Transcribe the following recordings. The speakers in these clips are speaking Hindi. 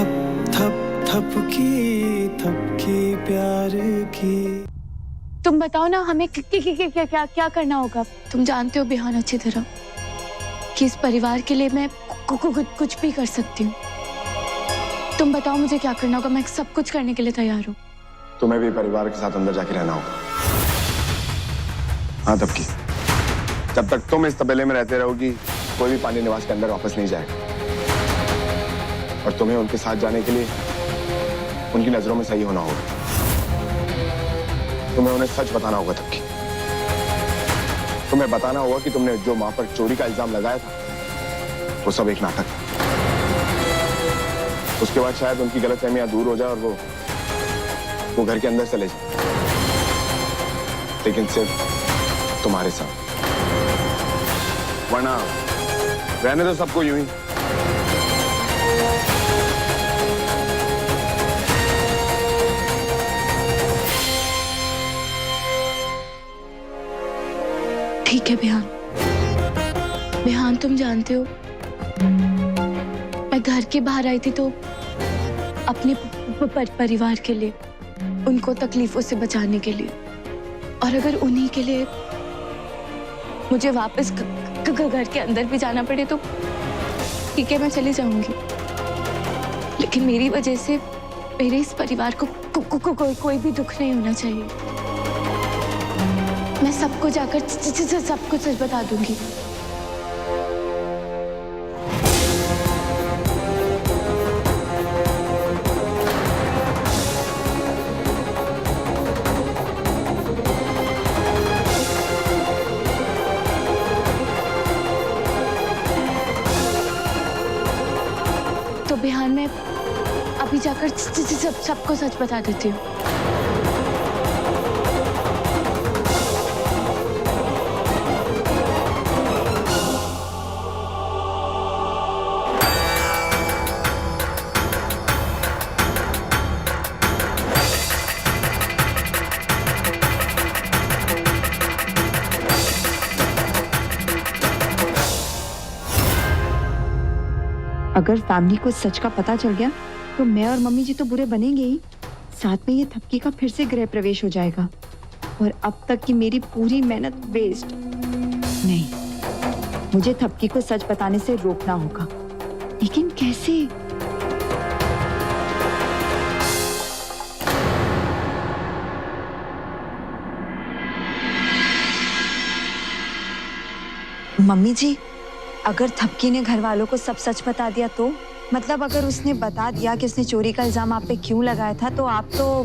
थप थप थपकी प्यार की। तुम बताओ ना हमें क्या करना होगा। तुम जानते हो बिहान अच्छी तरह कि इस परिवार के लिए मैं कुछ भी कर सकती हूँ। तुम बताओ मुझे क्या करना होगा। मैं सब कुछ करने के लिए तैयार हूँ। तुम्हें भी परिवार के साथ अंदर जाके रहना होगा। हाँ तब की जब तक तुम इस तबेले में रहते रहोगी कोई भी पानी निवास के अंदर वापस नहीं जाएगा और तुम्हें उनके साथ जाने के लिए उनकी नजरों में सही होना होगा। तुम्हें उन्हें सच बताना होगा तब की। तुम्हें बताना होगा कि तुमने जो मां पर चोरी का इल्जाम लगाया था वो सब एक नाटक था। उसके बाद शायद उनकी गलतफहमियां दूर हो जाए और वो घर के अंदर चले जाए, लेकिन सिर्फ तुम्हारे साथ। वरना रहने दो सबको यूं ही। ठीक है बिहान। बिहान तुम जानते हो मैं घर के बाहर आई थी तो अपने परिवार के लिए, उनको तकलीफों से बचाने के लिए, और अगर उन्हीं के लिए मुझे वापस घर के अंदर भी जाना पड़े तो ठीक है, मैं चली जाऊंगी। लेकिन मेरी वजह से मेरे इस परिवार को कोई भी दुख नहीं होना चाहिए। मैं सबको जाकर सब कुछ सच बता दूंगी। तो बिहान में अभी जाकर सबको सच बता देती हूँ। अगर फैमिली को सच का पता चल गया तो मैं और मम्मी जी तो बुरे बनेंगे ही, साथ में ये थपकी का फिर से गृह प्रवेश हो जाएगा और अब तक की मेरी पूरी मेहनत वेस्ट। नहीं, मुझे थपकी को सच बताने से रोकना होगा, लेकिन कैसे? मम्मी जी, अगर थपकी ने घर वालों को सब सच बता दिया तो मतलब अगर उसने बता दिया कि उसने चोरी का इल्जाम आप पे क्यों लगाया था तो आप तो।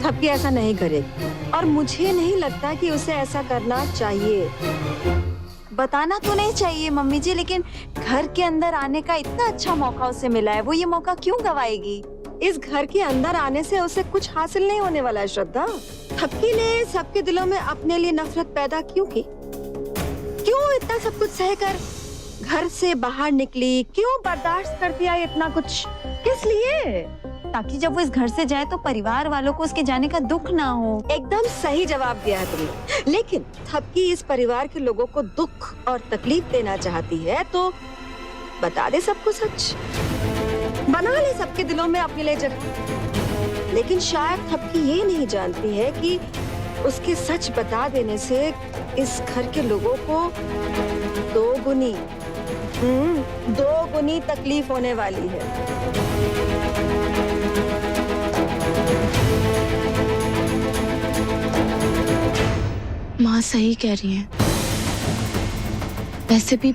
थपकी ऐसा नहीं करेगी और मुझे नहीं लगता कि उसे ऐसा करना चाहिए। बताना तो नहीं चाहिए मम्मी जी, लेकिन घर के अंदर आने का इतना अच्छा मौका उसे मिला है, वो ये मौका क्यों गवाएगी? इस घर के अंदर आने से उसे कुछ हासिल नहीं होने वाला है श्रद्धा। थपकी ने सबके दिलों में अपने लिए नफरत पैदा क्यों की? क्यों इतना सब कुछ सहकर घर से बाहर निकली? क्यों बर्दाश्त कर दिया इतना कुछ? किस लिए? ताकि जब वो इस घर से जाए तो परिवार वालों को उसके जाने का दुख ना हो। एकदम सही जवाब दिया है तुमने। लेकिन थपकी इस परिवार के लोगों को दुख और तकलीफ देना चाहती है तो बता दे सबको सच, बना ले सबके दिलों में अपने लिए जगह। लेकिन शायद थपकी ये नहीं जानती है कि उसके सच बता देने से इस घर के लोगों को दो गुनी तकलीफ होने वाली है। माँ सही कह रही हैं। वैसे भी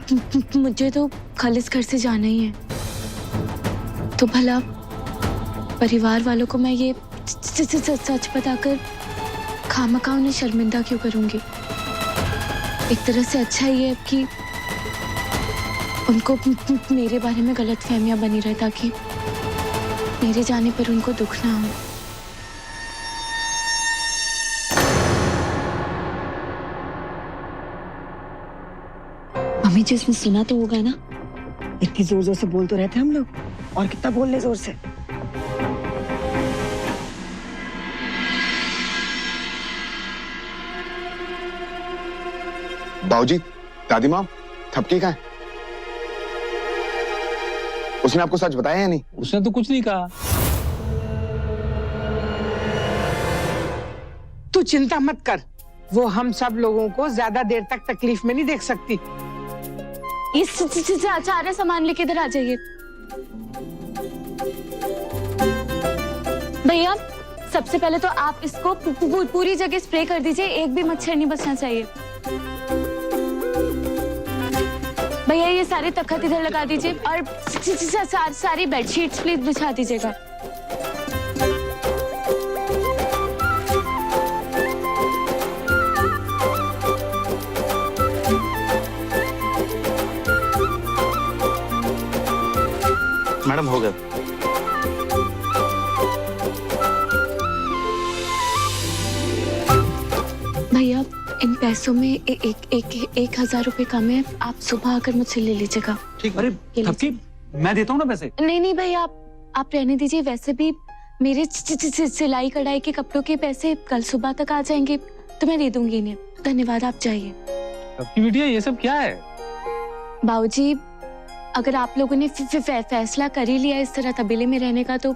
मुझे तो कल इस घर से जाना ही है, तो भला परिवार वालों को मैं ये सच बताकर खामखा उन्हें शर्मिंदा क्यों करूंगी? एक तरह से अच्छा ही है कि उनको मेरे बारे में गलतफहमियां बनी रहे ताकि मेरे जाने पर उनको दुख ना हो। मम्मी जी, उसने सुना तो होगा ना? इतनी जोर जोर से बोल तो रहे थे हम लोग, और कितना बोल ले जोर से। बाबूजी, दादी माँ, थपकी कहाँ है? उसने आपको सच बताया या नहीं? उसने तो कुछ नहीं कहा। तू चिंता मत कर, वो हम सब लोगों को ज्यादा देर तक तकलीफ में नहीं देख सकती। ये सारा सामान लेके इधर आ जाइए। भैया सबसे पहले तो आप इसको पूरी जगह स्प्रे कर दीजिए, एक भी मच्छर नहीं बचना चाहिए। भैया ये सारे तख्त इधर लगा दीजिए और सारी बेडशीट्स प्लीज बिछा दीजिएगा। मैडम हो गया। भैया इन पैसों में एक 1000 रुपए कम है, आप सुबह आकर मुझसे ले लीजिएगा। ठीक। अरे थपकी, मैं देता हूँ ना पैसे। नहीं भैया आप रहने दीजिए, वैसे भी मेरे सिलाई कढ़ाई के कपड़ों के पैसे कल सुबह तक आ जाएंगे तो मैं दे दूंगी इन्हें। धन्यवाद, आप जाइए। थपकी बिटिया ये सब क्या है? बाबूजी अगर आप लोगों ने फैसला कर ही लिया इस तरह तबेले में रहने का तो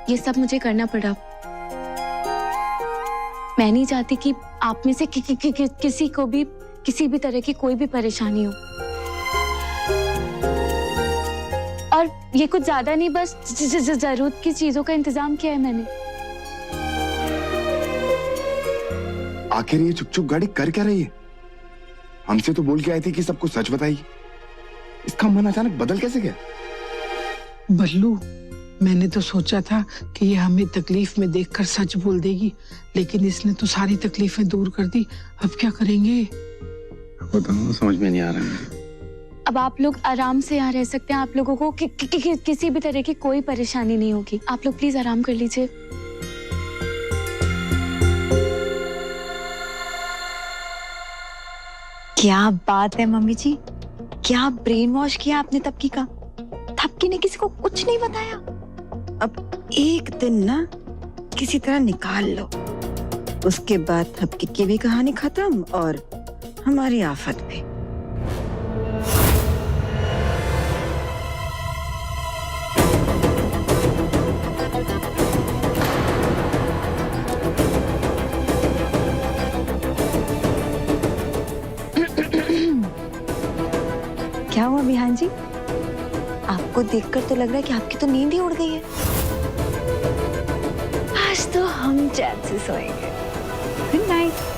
ये सब मुझे करना पड़ा। मैं नहीं चाहती कि आप में से किसी को भी किसी भी तरह की कोई भी परेशानी हो। और ये कुछ ज्यादा नहीं, बस जरूरत की चीजों का इंतजाम किया है मैंने। आखिर ये चुप चुप गाड़ी कर क्या रही है? हमसे तो बोल के आई थी कि सबको सच बताइए। इसका मन अचानक बदल कैसे गया? बल्लू, मैंने तो सोचा था कि ये हमें तकलीफ में देखकर सच बोल देगी, लेकिन इसने तो सारी तकलीफें दूर कर दी। अब क्या करेंगे? बताओ, समझ में नहीं आ रहा है। अब आप लोग आराम से यहाँ रह सकते हैं, आप लोगों को किसी भी तरह की कोई परेशानी नहीं होगी। आप लोग प्लीज आराम कर लीजिए। क्या बात है मम्मी जी, क्या ब्रेन वॉश किया आपने तबकी का। थपकी ने किसी को कुछ नहीं बताया। अब एक दिन ना किसी तरह निकाल लो, उसके बाद थपकी की भी कहानी खत्म और हमारी आफत भी। क्या हुआ बिहान जी, आपको देखकर तो लग रहा है कि आपकी तो नींद ही उड़ गई है। आज तो हम चैन से सोएंगे। Good night.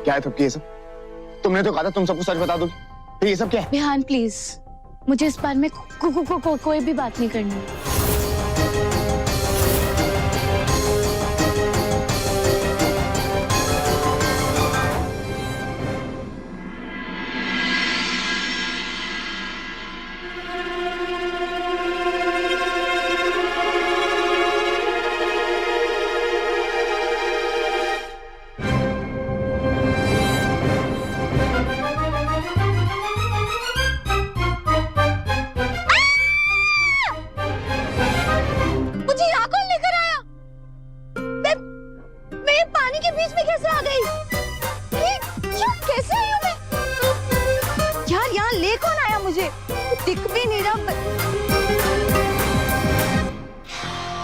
क्या है थपकी ये सब? तुमने तो कहा था तुम सबको सच बता दोगी, फिर ये सब क्या है? बिहान प्लीज, मुझे इस बारे में कोई भी बात नहीं करनी। दिख भी नहीं रहा।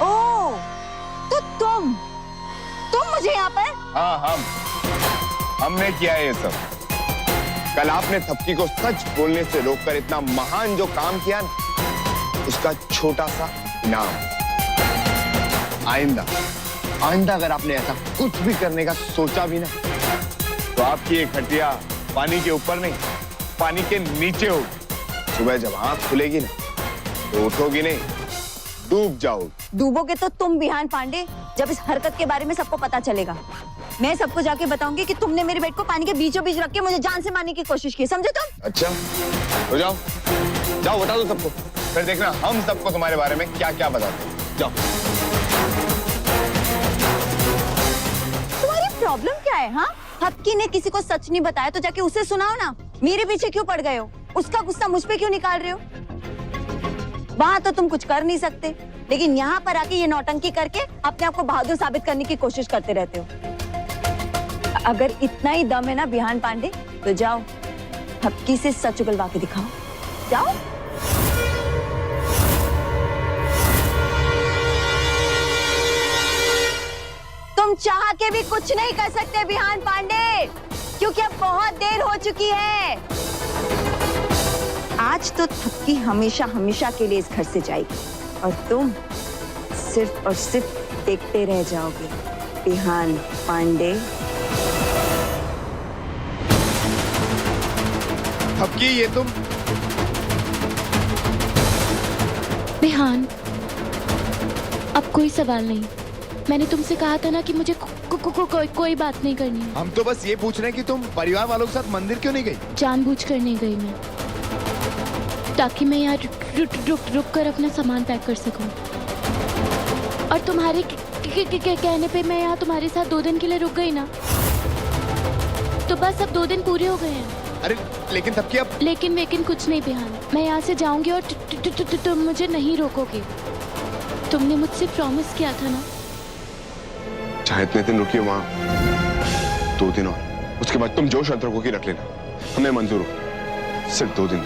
ओ, तो तुम मुझे यहाँ पर? हाँ, हमने किया है ये सब। कल आपने थपकी को सच बोलने से रोककर इतना महान जो काम किया ना, उसका छोटा सा इनाम। आइंदा अगर आपने ऐसा कुछ भी करने का सोचा भी ना, तो आपकी ये खटिया पानी के ऊपर नहीं, पानी के नीचे होगी। सुबह जब आंख खुलेगी ना, तो उठोगी नहीं, डूब जाओगी। डूबोगे तो तुम बिहान पांडे, जब इस हरकत के बारे में सबको पता चलेगा। मैं सबको जाके बताऊंगी कि तुमने मेरे बेड को पानी के बीचों बीच रख के मुझे जान से मारने की कोशिश की, समझे तुम? अच्छा, तो जाओ बता दो सबको, फिर देखना हम सबको तुम्हारे बारे में क्या क्या बताते हैं। जाओ। तुम्हारी प्रॉब्लम क्या है? हाँ, थपकी ने किसी को सच नहीं बताया तो जाके उसे सुनाओ ना। मेरे पीछे क्यों पड़ गए हो? उसका गुस्सा मुझ पे क्यों निकाल रहे हो? वहां तो तुम कुछ कर नहीं सकते, लेकिन यहाँ पर आके ये नौटंकी करके अपने आप को बहादुर साबित करने की कोशिश करते रहते हो। अगर इतना ही दम है ना बिहान पांडे, तो जाओ थपकी से सच उगलवा के दिखाओ। जाओ। तुम चाह के भी कुछ नहीं कर सकते बिहान पांडे, क्योंकि अब बहुत देर हो चुकी है। आज तो थपकी हमेशा हमेशा के लिए इस घर से जाएगी और तुम सिर्फ और सिर्फ देखते रह जाओगे बिहान पांडे। थपकी, ये तुम? बिहान, अब कोई सवाल नहीं। मैंने तुमसे कहा था ना कि मुझे कोई बात नहीं करनी है। हम तो बस ये पूछ रहे हैं कि तुम परिवार वालों के साथ मंदिर क्यों नहीं गई? जानबूझकर नहीं गई मैं, ताकि मैं यहाँ रुक कर अपना सामान पैक कर सकूं। और तुम्हारे कहने पे मैं यहाँ तुम्हारे साथ 2 दिन के लिए रुक गई ना, तो बस अब 2 दिन पूरे हो गए हैं। अरे लेकिन थपकी अब... लेकिन कुछ नहीं बिहान, मैं यहाँ से जाऊंगी और तुम मुझे नहीं रोकोगे। तुमने मुझसे प्रॉमिस किया था ना। चाहे इतने दिन रुकिए वहां, 2 दिन और, उसके बाद तुम जो शर्त रखोगी रख लेना, हमें मंजूर हो। सिर्फ 2 दिन।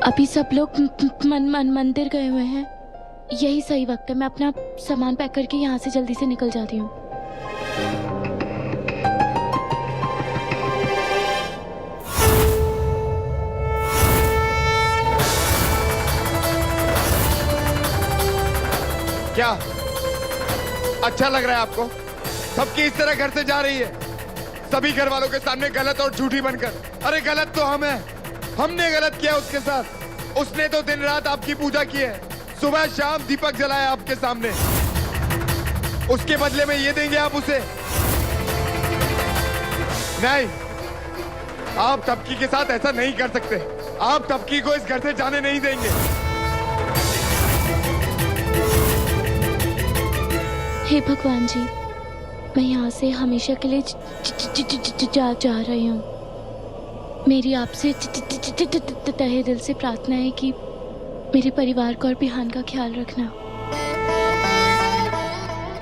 अभी सब लोग मंदिर गए हुए हैं, यही सही वक्त है। मैं अपना सामान पैक करके यहाँ से जल्दी से निकल जाती हूँ। क्या अच्छा लग रहा है आपको? सबकी इस तरह घर से जा रही है, सभी घर वालों के सामने गलत और झूठी बनकर। अरे गलत तो हम हैं, हमने गलत किया उसके साथ। उसने तो दिन रात आपकी पूजा की है, सुबह शाम दीपक जलाया आपके सामने। उसके बदले में ये देंगे आप उसे? नहीं, आप तबकी के साथ ऐसा नहीं कर सकते। आप तबकी को इस घर से जाने नहीं देंगे। हे भगवान जी, मैं यहाँ से हमेशा के लिए जा रही हूँ। मेरी आपसे तहे दिल से प्रार्थना है कि मेरे परिवार को और बिहान का ख्याल रखना।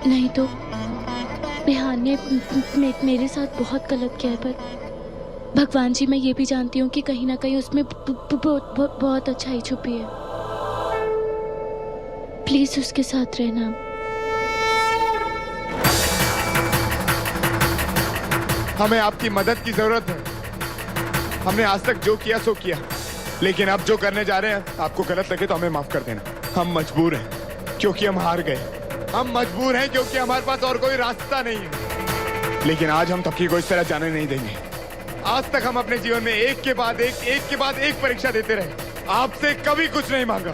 नहीं तो बिहान ने मेरे साथ बहुत गलत किया है, पर भगवान जी मैं ये भी जानती हूँ कि कहीं ना कहीं उसमें बहुत अच्छाई छुपी है। प्लीज उसके साथ रहना। हमें आपकी मदद की जरूरत है। हमने आज तक जो किया सो किया, लेकिन अब जो करने जा रहे हैं आपको गलत लगे तो हमें माफ कर देना। हम मजबूर हैं क्योंकि हम हार गए। हम मजबूर हैं क्योंकि हमारे पास और कोई रास्ता नहीं है। लेकिन आज हम तबकी को इस तरह जाने नहीं देंगे। आज तक हम अपने जीवन में एक के बाद एक परीक्षा देते रहे, आपसे कभी कुछ नहीं मांगा।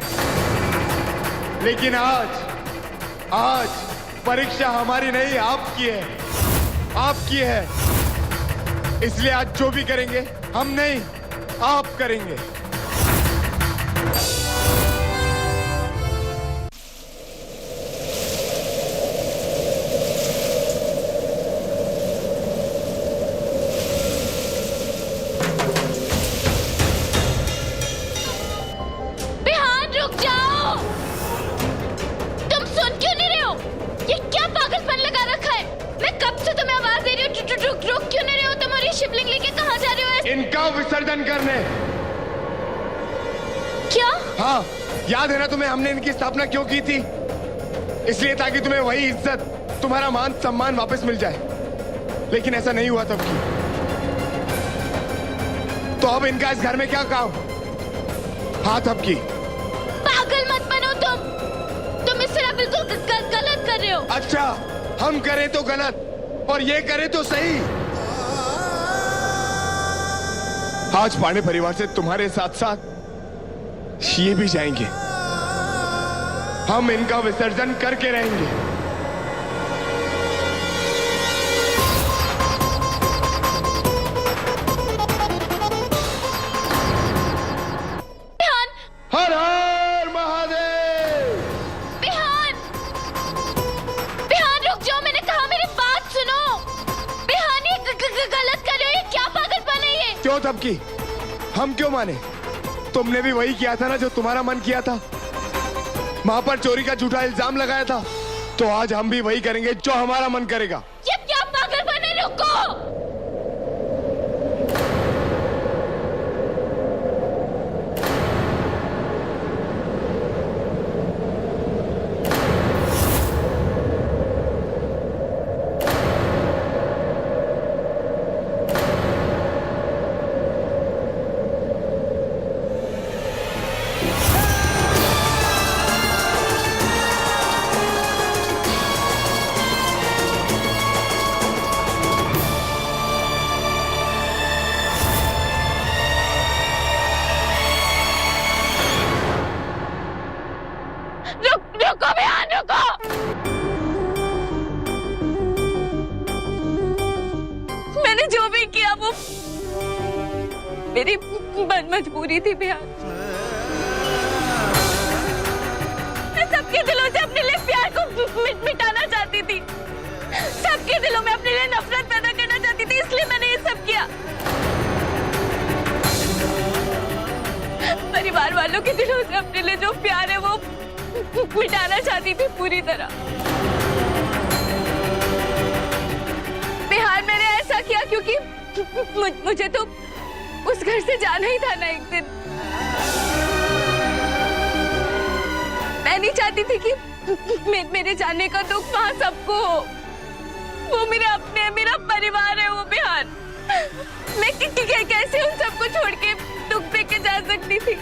लेकिन आज परीक्षा हमारी नहीं, आपकी है। आपकी है, इसलिए आज जो भी करेंगे हम नहीं, आप करेंगे। बिहान रुक जाओ। तुम सुन क्यों नहीं रहे हो? ये क्या पागलपन लगा रखा है? मैं कब से तुम्हें आवाज दे रही हूँ, रुक क्यों नहीं रहे हो? तुम और ये शिवलिंग लेके कहाँ जा रहे हो? इनका विसर्जन करने। क्या? हाँ, याद है ना तुम्हें हमने इनकी स्थापना क्यों की थी? इसलिए ताकि तुम्हें वही इज्जत, तुम्हारा मान सम्मान वापस मिल जाए। लेकिन ऐसा नहीं हुआ तब की। तो अब इनका इस घर में क्या काम? हाँ तब की। पागल मत बनो तुम इस तरह बिल्कुल गलत कर रहे हो। अच्छा, हम करें तो गलत और ये करें तो सही। आज पांडे परिवार से तुम्हारे साथ साथ ये भी जाएंगे। हम इनका विसर्जन करके रहेंगे। थपकी, हम क्यों माने? तुमने भी वही किया था ना जो तुम्हारा मन किया था। माँ पर चोरी का झूठा इल्जाम लगाया था, तो आज हम भी वही करेंगे जो हमारा मन करेगा। ये क्या पागल बने, रुको। रुको बिहान, रुको। मैंने जो भी किया वो मेरी मजबूरी थी बिहान। मैं सबके दिलों से अपने लिए प्यार को मिटाना चाहती थी, सबके दिलों में अपने लिए नफरत पैदा करना चाहती थी, इसलिए मैंने ये सब किया। परिवार वालों के दिलों से अपने लिए जो प्यार है वो मिटाना चाहती थी पूरी तरह। बिहार मैंने ऐसा किया क्योंकि मुझे तो उस घर से जाना ही था ना एक दिन। मैं नहीं चाहती थी कि मेरे जाने का दुख वहां सबको हो। वो मेरे अपने, मेरा परिवार है वो बिहार। मैं कैसे उन सबको छोड़ के दुख पे के जा सकती थी?